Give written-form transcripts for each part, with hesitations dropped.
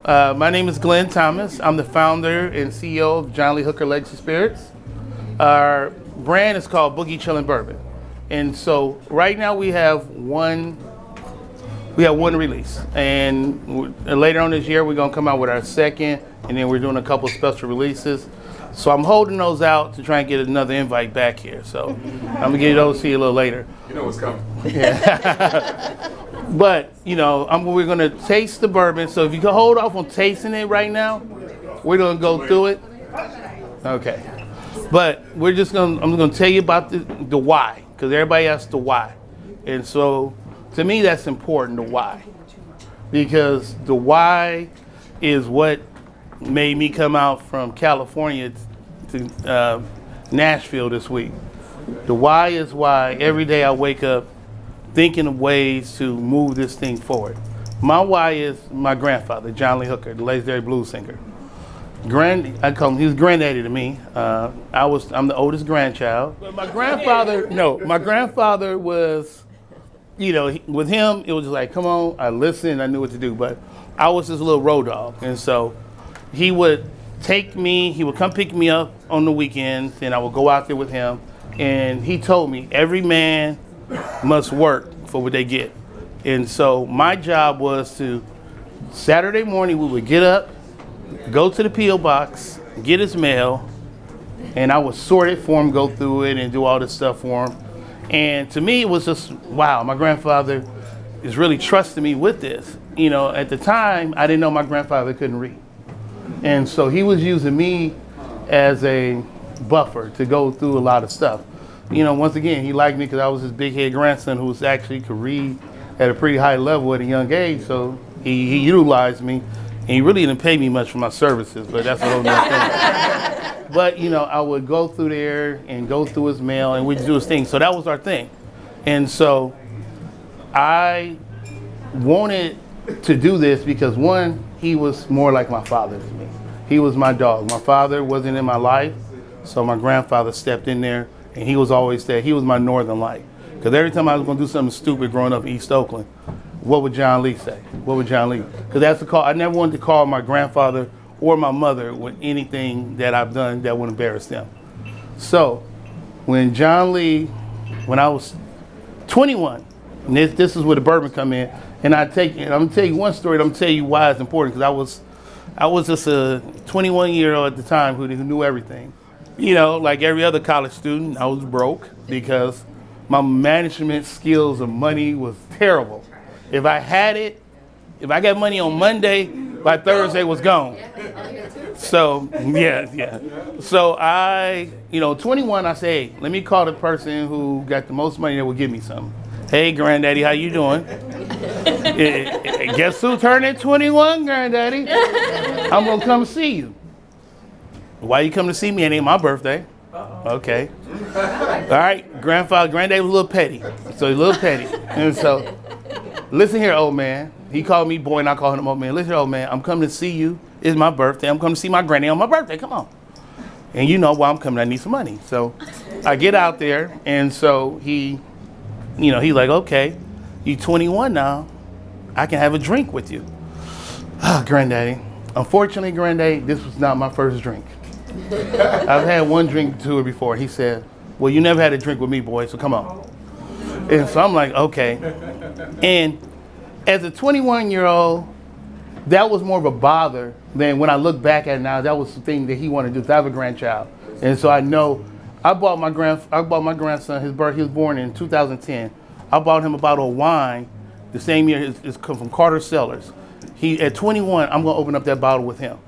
My name is Glenn Thomas. I'm the founder and CEO of John Lee Hooker Legacy Spirits. Our brand is called Boogie Chillin' Bourbon. And so right now we have one release. And later on this year, we're going to come out with our second, and then we're doing a couple special releases. So I'm holding those out to try and get another invite back here. So I'm going to get those to you a little later. You know what's coming. Yeah. But, we're going to taste the bourbon. So if you can hold off on tasting it right now, we're going to go through it. Okay. But I'm going to tell you about the why, because everybody asks the why. And so to me, that's important, the why. Because the why is what made me come out from California to Nashville this week. The why is why every day I wake up thinking of ways to move this thing forward. My why is my grandfather, John Lee Hooker, the legendary blues singer. I call him, he was granddaddy to me. I'm the oldest grandchild. But my grandfather was, with him, it was like, come on, I listened, I knew what to do. But I was this little road dog. And so he would come pick me up on the weekends, and I would go out there with him. And he told me, every man must work for what they get. And so my job was Saturday morning we would get up, go to the P.O. box, get his mail, and I would sort it for him, go through it, and do all this stuff for him. And to me, it was just, wow, my grandfather is really trusting me with this. At the time, I didn't know my grandfather couldn't read. And so he was using me as a buffer to go through a lot of stuff. Once again, he liked me because I was his big head grandson who actually could read at a pretty high level at a young age. So he utilized me, and he really didn't pay me much for my services, but that's a whole nother thing. But, I would go through there and go through his mail, and we'd do his thing. So that was our thing. And so I wanted to do this because, one, he was more like my father to me. He was my dog. My father wasn't in my life, so my grandfather stepped in there, and he was always there. He was my northern light. Because every time I was going to do something stupid growing up in East Oakland, what would John Lee say? What would John Lee? Because that's the call. I never wanted to call my grandfather or my mother with anything that I've done that would embarrass them. So when I was 21, and this is where the bourbon come in, and I'm going to tell you one story, and I'm going to tell you why it's important, because I was just a 21-year-old at the time who knew everything. Like every other college student, I was broke because my management skills of money was terrible. If I got money on Monday, by Thursday was gone. So, yeah. So 21, I say, hey, let me call the person who got the most money that will give me something. Hey, Granddaddy, how you doing? Guess who turned at 21, Granddaddy? I'm going to come see you. Why you come to see me? It ain't my birthday. Okay. All right, Granddaddy was a little petty. So he's a little petty. And so, listen here, old man. He called me boy, and I called him old man. Listen here, old man, I'm coming to see you. It's my birthday. I'm coming to see my granny on my birthday. Come on. And you know why I'm coming. I need some money. So I get out there, and so he's like, okay, you 21 now. I can have a drink with you. Granddaddy. Unfortunately, Granddaddy, this was not my first drink. I've had one drink to her before. He said, well, you never had a drink with me, boy, so come on. And so I'm like, okay. And as a 21-year-old, that was more of a bother than when I look back at it now. That was the thing that he wanted to do. 'Cause I have a grandchild. And so I know I bought my grandson, he was born in 2010. I bought him a bottle of wine the same year. It's come from Carter Cellars. At 21, I'm going to open up that bottle with him.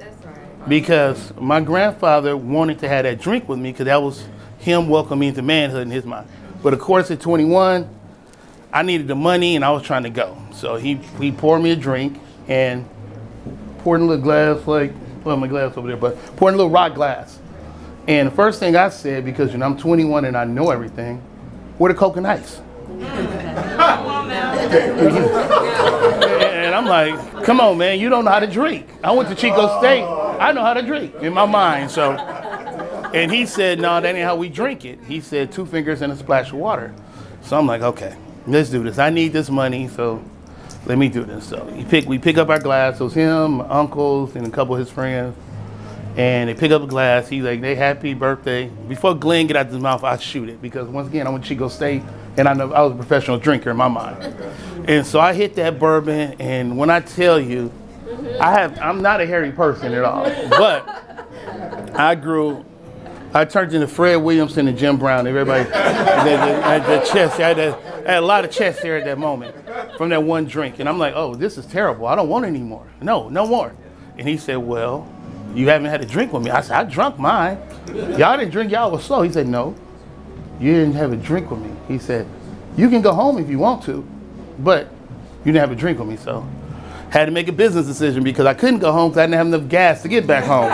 Because my grandfather wanted to have that drink with me because that was him welcoming me into manhood in his mind. But of course at 21, I needed the money and I was trying to go. So he poured me a drink and poured in a little glass, my glass over there, but poured in a little rock glass. And the first thing I said, because I'm 21 and I know everything, where the Coke and Ice? And I'm like, come on, man, you don't know how to drink. I went to Chico State. I know how to drink in my mind. So, and he said, no, that ain't how we drink it. He said 2 fingers and a splash of water. So I'm like, okay, let's do this. I need this money. So let me do this. So we pick up our glass. So it's him, my uncles, and a couple of his friends. And they pick up a glass. He's like, "They happy birthday." Before Glenn get out his mouth, I shoot it because once again, I want Chico State, and I know I was a professional drinker in my mind. And so I hit that bourbon, and when I tell you, I'm not a hairy person at all, but I turned into Fred Williamson and Jim Brown. Everybody, the chest. I had a lot of chest hair at that moment from that one drink, and I'm like, "Oh, this is terrible. I don't want any more. No more." And he said, "Well, you haven't had a drink with me." I said, "I drunk mine. Y'all didn't drink, y'all was slow." He said, "No, you didn't have a drink with me." He said, "You can go home if you want to, but you didn't have a drink with me." So had to make a business decision because I couldn't go home because I didn't have enough gas to get back home.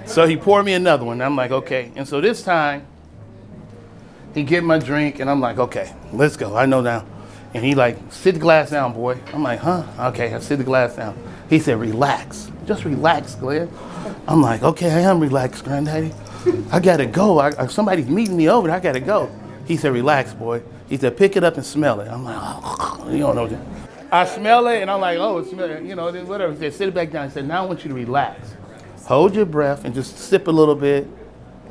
So he poured me another one. I'm like, okay. And so this time, he get my drink, and I'm like, okay, let's go. I know now. And he like, "Sit the glass down, boy." I'm like, "Huh? Okay, I sit the glass down." He said, "Relax. Just relax, Glenn." I'm like, "Okay, I am relaxed, Granddaddy. I gotta go. Somebody's meeting me over there. I gotta go." He said, "Relax, boy." He said, "Pick it up and smell it." I'm like, "Oh, you don't know that." I smell it, and I'm like, "Oh, it smells, whatever." He said, "Sit it back down." He said, "Now I want you to relax. Hold your breath and just sip a little bit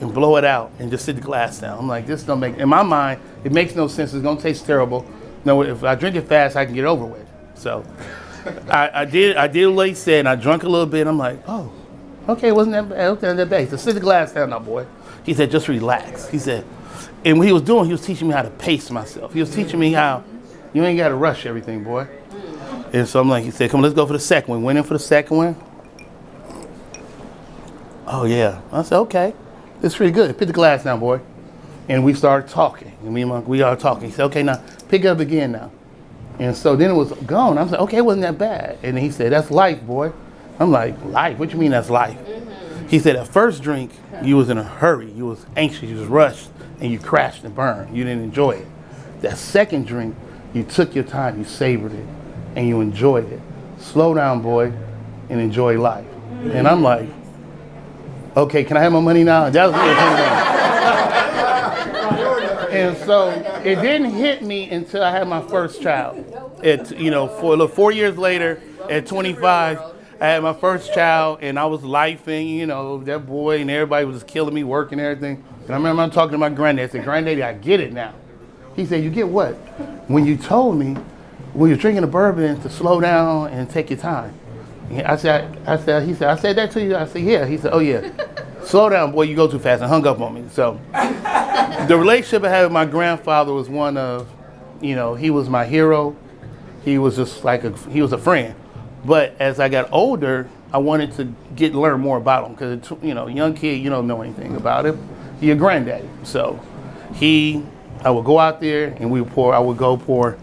and blow it out and just sit the glass down." I'm like, this don't make, in my mind, it makes no sense. It's gonna taste terrible. No, if I drink it fast, I can get over with. So I did what he said, and I drank a little bit. And I'm like, "Oh, okay, wasn't that bad? Okay, that bad." He said, "Sit the glass down now, boy." He said, "Just relax." He said, and what he was doing, he was teaching me how to pace myself. He was teaching me how you ain't got to rush everything, boy. And so I'm like, he said, "Come on, let's go for the second one." Went in for the second one. Oh, yeah. I said, "Okay, it's pretty good. Put the glass down, boy." And we started talking. And we are talking. He said, "Okay, now pick it up again now." And so then it was gone. I was like, "Okay, it wasn't that bad." And he said, "That's life, boy." I'm like, "Life? What you mean that's life?" He said, "That first drink, you was in a hurry. You was anxious. You was rushed. And you crashed and burned. You didn't enjoy it. That second drink, you took your time. You savored it. And you enjoyed it. Slow down, boy, and enjoy life." And I'm like, "Okay, can I have my money now?" That was it. And so it didn't hit me until I had my first child. 4 years later, at 25, I had my first child, and I was lifing, that boy, and everybody was just killing me, working and everything. And I remember I'm talking to my granddad. I said, "Granddaddy, I get it now." He said, "You get what?" "When you told me when you're drinking a bourbon to slow down and take your time." I said, he said, "I said that to you?" I said, "Yeah." He said, "Oh, yeah. Slow down, boy, you go too fast," and hung up on me. So the relationship I had with my grandfather was one of, he was my hero. He was just he was a friend. But as I got older, I wanted to learn more about him because, young kid, you don't know anything about him. You're a granddaddy. So I would go out there and I would go pour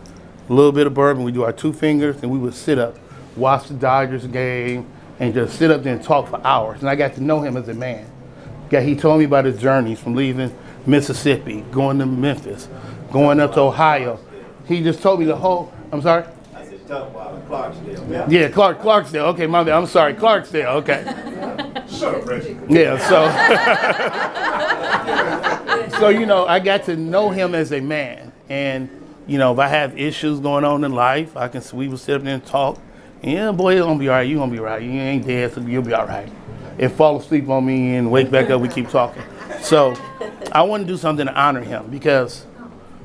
a little bit of bourbon. We do our two fingers and we would sit up, watch the Dodgers game, and just sit up there and talk for hours. And I got to know him as a man. He told me about his journeys from leaving Mississippi, going to Memphis, going up to Ohio. He just told me the whole, I'm sorry? I said, Clarksdale. Yeah, Clarksdale. Okay, my bad. I'm sorry, Clarksdale. Okay. Shut up, Reggie. Yeah, so I got to know him as a man. And, if I have issues going on in life, we would sit up there and talk. And, "Yeah, boy, you're going to be all right. You're going to be all right. You ain't dead, so you'll be all right." And fall asleep on me and wake back up, we keep talking. So I want to do something to honor him because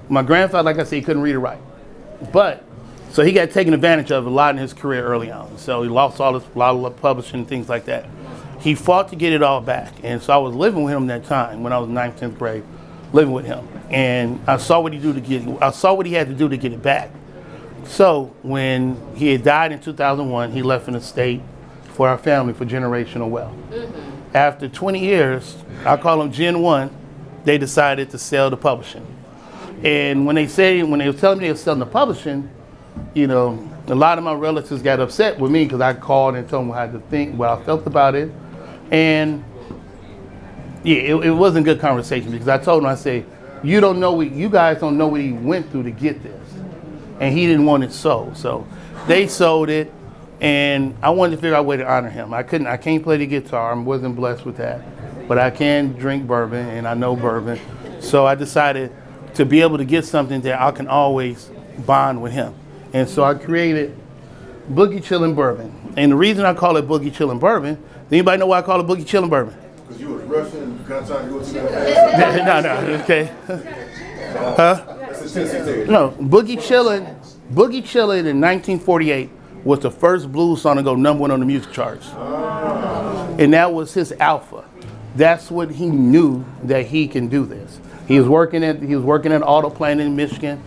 my grandfather, like I said, he couldn't read or write. So he got taken advantage of a lot in his career early on. So he lost a lot of publishing and things like that. He fought to get it all back. And so I was living with him that time when I was 9th, 10th grade, living with him. And I saw what he had to do to get it back. So when he had died in 2001, he left an estate for our family for generational wealth. Mm-hmm. After 20 years, I call them Gen 1, they decided to sell the publishing. And when they were telling me they were selling the publishing, a lot of my relatives got upset with me because I called and told them how to think, what I felt about it. And yeah, it wasn't a good conversation because I told them, I said, you guys don't know what he went through to get this. And he didn't want it sold. So they sold it. And I wanted to figure out a way to honor him. I can't play the guitar. I wasn't blessed with that. But I can drink bourbon, and I know bourbon. So I decided to be able to get something that I can always bond with him. And so I created Boogie Chillin' Bourbon. And the reason I call it Boogie Chillin' Bourbon, does anybody know why I call it Boogie Chillin' Bourbon? Because you was rushing and got time to go to that. No, okay. Huh? No, Boogie Chillin' in 1948 was the first blues song to go #1 on the music charts. And that was his alpha. That's what he knew, that he can do this. He was working at auto plant in Michigan.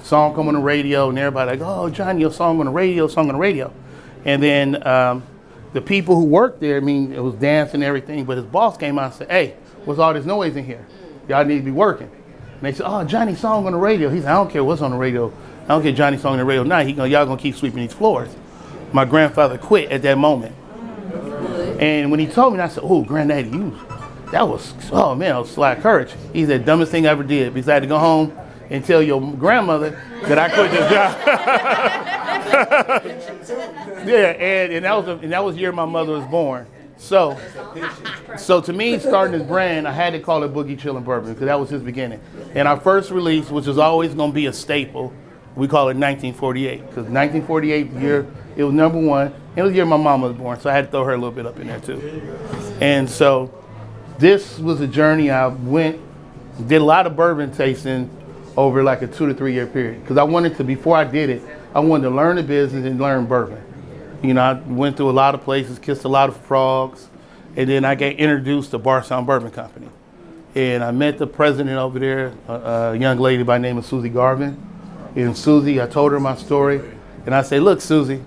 Song come on the radio, and everybody like, oh, Johnny, your song on the radio. And then the people who worked there, I mean, it was dancing and everything, but his boss came out and said, hey, what's all this noise in here? Y'all need to be working. And they said, oh, Johnny's song on the radio. He said, I don't care what's on the radio. I don't care Johnny's song on the radio. Nah, y'all gonna keep sweeping these floors. My grandfather quit at that moment. And when he told me, I said, oh, Granddaddy, that was slack courage. He said, dumbest thing I ever did, besides to go home and tell your grandmother that I quit this job. Yeah, and that was the year my mother was born. So to me, starting this brand, I had to call it Boogie Chillin' Bourbon because that was his beginning. And our first release, which is always going to be a staple, we call it 1948 because 1948 year it was #1. It was the year my mom was born, so I had to throw her a little bit up in there too. And so this was a journey. I did a lot of bourbon tasting over like a 2 to 3 year period because I wanted to, before I did it, I wanted to learn the business and learn bourbon. You know, I went through a lot of places, kissed a lot of frogs, and then I got introduced to Bar Sound Bourbon Company. And I met the president over there, a young lady by the name of Susie Garvin. And Susie, I told her my story, and I said, look, Susie,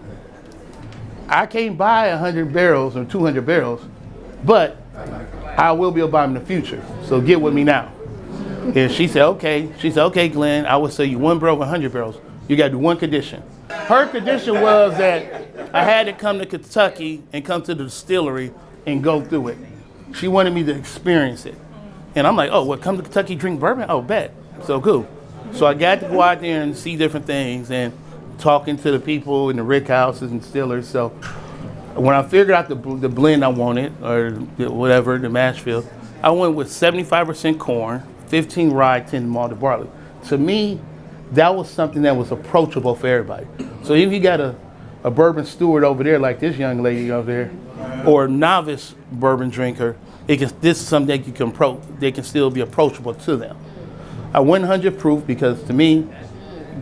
I can't buy 100 barrels or 200 barrels, but I will be able to buy them in the future, so get with me now. And she said, okay. She said, okay, Glenn, I will sell you 1 barrel of 100 barrels. You got to do one condition. Her condition was that I had to come to Kentucky and come to the distillery and go through it. She wanted me to experience it. And I'm like, oh, what, come to Kentucky, drink bourbon? Oh, bet. So cool. So I got to go out there and see different things and talking to the people in the rick houses and distillers. So when I figured out the blend I wanted, or whatever, the mash bill, I went with 75% corn, 15 rye, 10 malted barley. To me, that was something that was approachable for everybody. So if you got a bourbon steward over there like this young lady over there, or a novice bourbon drinker, this is something they can still be approachable to them. I went 100 proof because to me,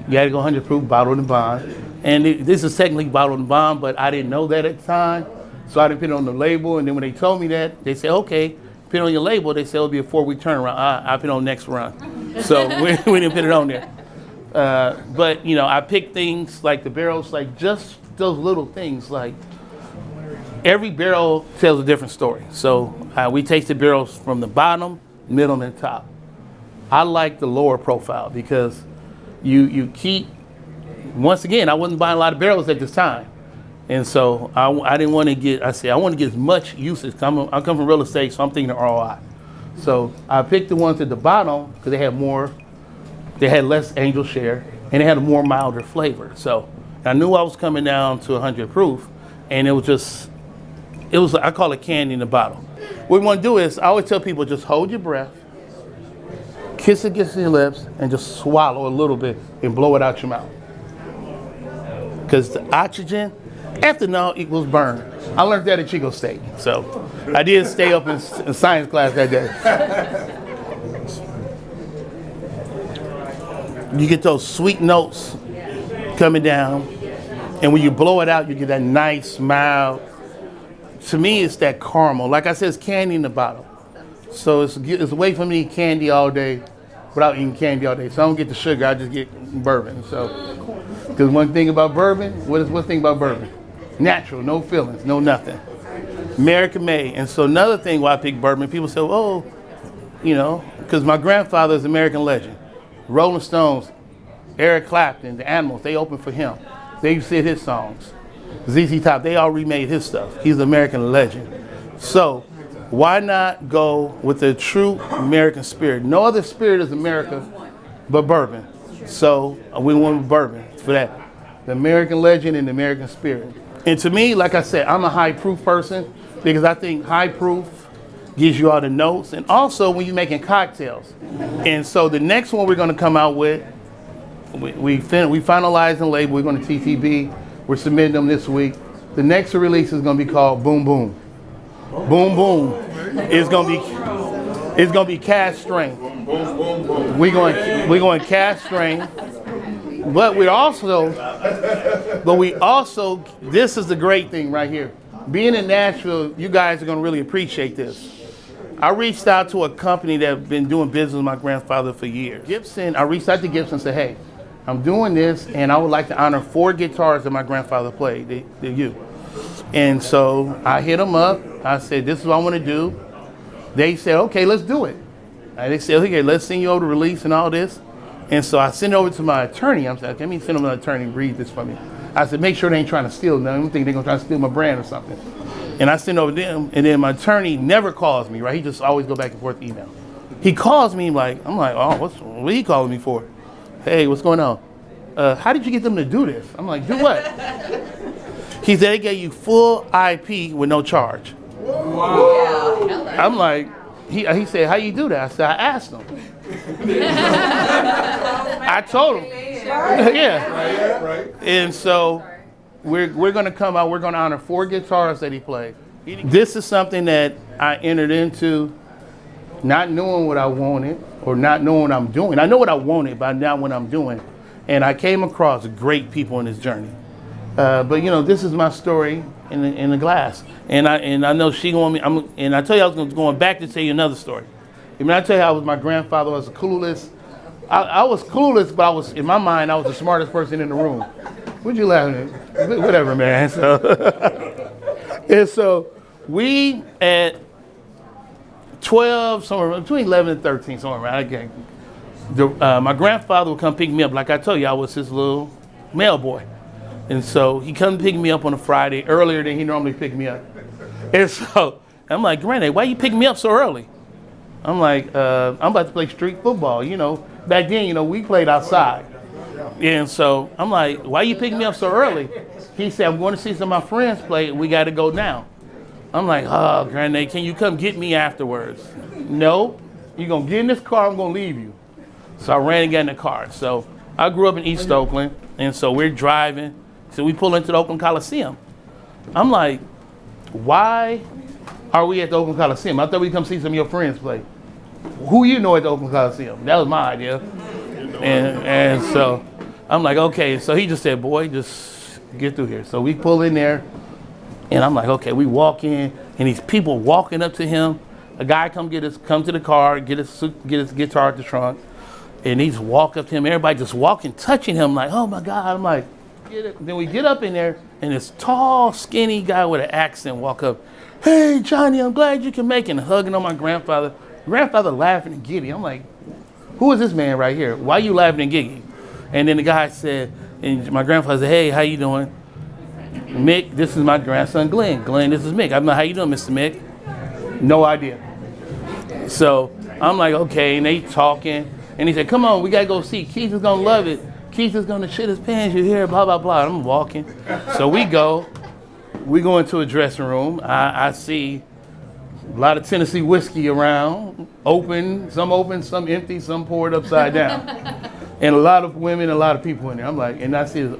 you had to go 100 proof, bottled and bond. And this is technically bottled and bond, but I didn't know that at the time. So I didn't put it on the label. And then when they told me that, they said, okay, put it on your label. They said it'll be a 4-week turnaround. I put it on next run. So we didn't put it on there. But, you know, I picked things like the barrels, like just those little things. Like every barrel tells a different story. So we tasted barrels from the bottom, middle, and top. I like the lower profile because you keep, once again, I wasn't buying a lot of barrels at this time. And so I didn't want to get, I want to get as much usage. I come from real estate, so I'm thinking of ROI. So I picked the ones at the bottom because they had less angel share, and they had a more milder flavor. So I knew I was coming down to 100 proof, and it was, I call it candy in the bottle. What we want to do is, I always tell people, just hold your breath, kiss it against your lips, and just swallow a little bit and blow it out your mouth. Because the oxygen, ethanol equals burn. I learned that at Chico State. So I did stay up in science class that day. You get those sweet notes coming down, and when you blow it out, you get that nice, mild. To me, it's that caramel. Like I said, it's candy in the bottle. So it's a way for me to eat candy all day without eating candy all day. So I don't get the sugar, I just get bourbon. So, because one thing about bourbon, what's one thing about bourbon? Natural, no fillings, no nothing. American made. And so another thing why I pick bourbon, people say, oh, you know, because my grandfather is an American legend. Rolling Stones, Eric Clapton, the Animals, they opened for him. They used to hit his songs. ZZ Top, they all remade his stuff. He's an American legend. So why not go with the true American spirit? No other spirit is America but bourbon. So we went with bourbon for that. The American legend and the American spirit. And to me, like I said, I'm a high proof person because I think high proof gives you all the notes, and also when you're making cocktails. And so the next one we're going to come out with we finalized the label. We're going to TTB. We're submitting them this week. The next release is going to be called Boom Boom. Boom Boom is going to be cast strength. We're going cast strength. But we also, this is the great thing right here. Being in Nashville, you guys are going to really appreciate this. I reached out to a company that's been doing business with my grandfather for years. I reached out to Gibson and said, hey, I'm doing this and I would like to honor 4 guitars that my grandfather played, And so I hit them up. I said, this is what I want to do. They said, okay, let's do it. And they said, okay, let's send you over the release and all this. And so I sent it over to my attorney. I'm saying, let me send them an attorney and read this for me. I said, make sure they ain't trying to steal nothing. I don't think they're going to try to steal my brand or something. And I sent it over to them, and then my attorney never calls me, right? He just always go back and forth email. He calls me I'm like, oh, what are you calling me for? Hey, what's going on? How did you get them to do this? I'm like, do what? He said they gave you full IP with no charge. Wow. I'm like, he said, how you do that? I said, I asked him. I told him. Yeah. Right. And so we're going to come out. We're going to honor 4 guitars that he played. This is something that I entered into not knowing what I wanted or not knowing what I'm doing. I know what I wanted, but not what I'm doing. And I came across great people in this journey. But this is my story in the glass. And I know she going me. And I tell you, I was going back to tell you another story. I mean, I tell you, I was my grandfather. I was clueless. I was clueless, but I was in my mind. I was the smartest person in the room. What you laughing at? Whatever, man. So, and so we at 12, somewhere between 11 and 13, somewhere around. My grandfather would come pick me up. Like I told you, I was his little mail boy. And so he come pick me up on a Friday earlier than he normally picked me up. And so I'm like, Granddad, why you picking me up so early? I'm like, I'm about to play street football. Back then, we played outside. And so I'm like, why you picking me up so early? He said, I'm going to see some of my friends play. We got to go now. I'm like, oh, Granddad, can you come get me afterwards? No, you're going to get in this car. I'm going to leave you. So I ran and got in the car. So I grew up in East Oakland. And so we're driving. So we pull into the Oakland Coliseum. I'm like, why are we at the Oakland Coliseum? I thought we'd come see some of your friends play. Who you know at the Oakland Coliseum? That was my idea. And so I'm like, okay. So he just said, boy, just get through here. So we pull in there. And I'm like, okay, we walk in. And these people walking up to him. A guy come to the car, get his guitar at the trunk. And he's walk up to him. Everybody just walking, touching him. Like, oh, my God. I'm like, get it. Then we get up in there. And this tall, skinny guy with an accent walk up. Hey, Johnny, I'm glad you can make it. And hugging on my grandfather. Grandfather laughing and giddy. I'm like, who is this man right here? Why are you laughing and giggling? And then the guy said, and my grandfather said, hey, how you doing? Mick, this is my grandson, Glenn. Glenn, this is Mick. I'm like, how you doing, Mr. Mick? No idea. So I'm like, okay, and they talking. And he said, come on, we got to go see. Keith is going to love it. Keith is going to shit his pants. You hear, blah, blah, blah. I'm walking. So we go into a dressing room. I see a lot of Tennessee whiskey around, some open, some empty, some poured upside down. And a lot of women, a lot of people in there. I'm like, and I see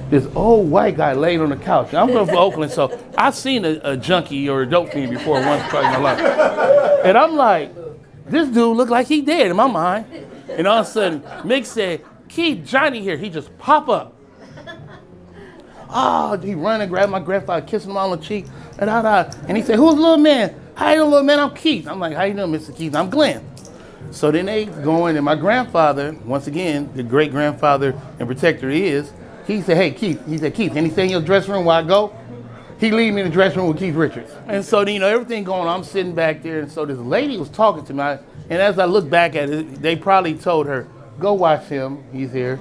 this old white guy laid on the couch. I'm from Oakland, so I've seen a junkie or a dope fiend before once twice in my life. And I'm like, this dude look like he dead in my mind. And all of a sudden, Mick said, Keith, Johnny here. He just pop up. Oh, he run and grab my grandfather, kissing him on the cheek. And he said, who's the little man? How you doing, little man? I'm Keith. I'm like, how you doing, Mr. Keith? I'm Glenn. So then they go in, and my grandfather, once again, the great grandfather and protector he is, he said, hey, Keith. He said, Keith, anything in your dressing room while I go? He leave me in the dressing room with Keith Richards. And so, everything going on, I'm sitting back there, and so this lady was talking to me. And as I look back at it, they probably told her, go watch him. He's here.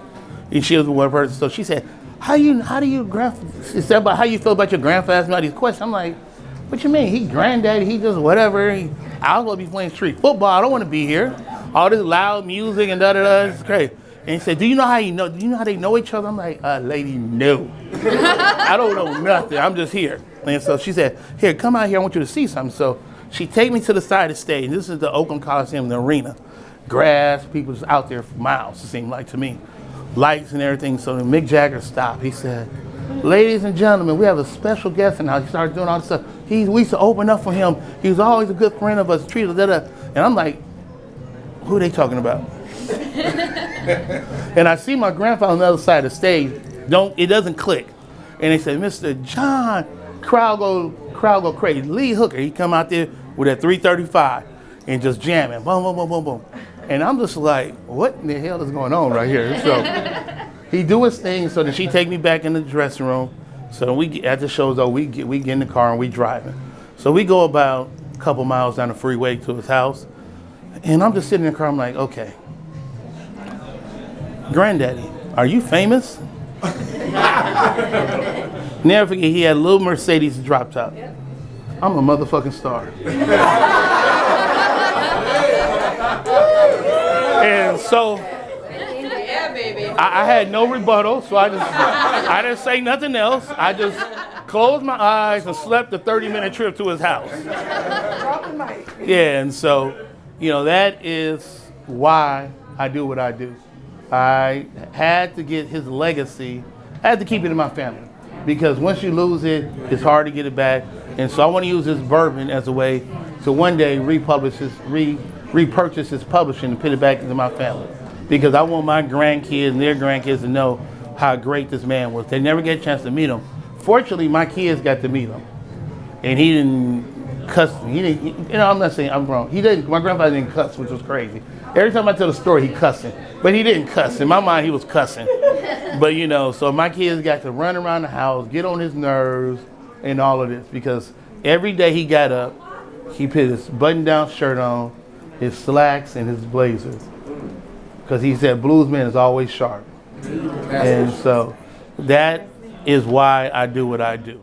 And she was one person. So she said, how do you she said about how you feel about your grandfather asking all these questions. I'm like, what you mean? He granddaddy, he just whatever. I was going to be playing street football. I don't want to be here. All this loud music and da-da-da, it's crazy. And he said, do you know how they know each other? I'm like, lady, no. I don't know nothing. I'm just here. And so she said, here, come out here. I want you to see something. So she take me to the side of the stage. This is the Oakland Coliseum, the arena. Grass, people's out there for miles, it seemed like to me. lights and everything. So Mick Jagger stopped. He said, "Ladies and gentlemen, we have a special guest." And he started doing all this stuff. We used to open up for him. He was always a good friend of us, treated us, and I'm like, who are they talking about? And I see my grandfather on the other side of the stage. It doesn't click. And they said, "Mr. John," crowd go crazy. Lee Hooker, he come out there with that 335 and just jamming, boom, boom, boom, boom, boom. And I'm just like, what in the hell is going on right here? So he do his thing. So then she take me back in the dressing room. So we at the show's over, we get in the car and we driving. So we go about a couple miles down the freeway to his house. And I'm just sitting in the car, I'm like, okay, Granddaddy, are you famous? Never forget, he had a little Mercedes drop top. I'm a motherfucking star. And so Yeah, baby. I had no rebuttal, so I didn't say nothing else. I just closed my eyes and slept a 30-minute trip to his house. Yeah, and so, that is why I do what I do. I had to get his legacy. I had to keep it in my family because once you lose it, it's hard to get it back. And so I want to use this bourbon as a way to one day repurchase his publishing and put it back into my family because I want my grandkids and their grandkids to know how great this man was. They never get a chance to meet him. Fortunately, my kids got to meet him, and he didn't cuss. He didn't. I'm not saying I'm wrong. He didn't. My grandfather didn't cuss, which was crazy. Every time I tell the story, he cussing, but he didn't cuss. In my mind, he was cussing. But so my kids got to run around the house, get on his nerves, and all of this because every day he got up, he put his button-down shirt on, his slacks, and his blazers, because he said bluesman is always sharp. And so that is why I do what I do.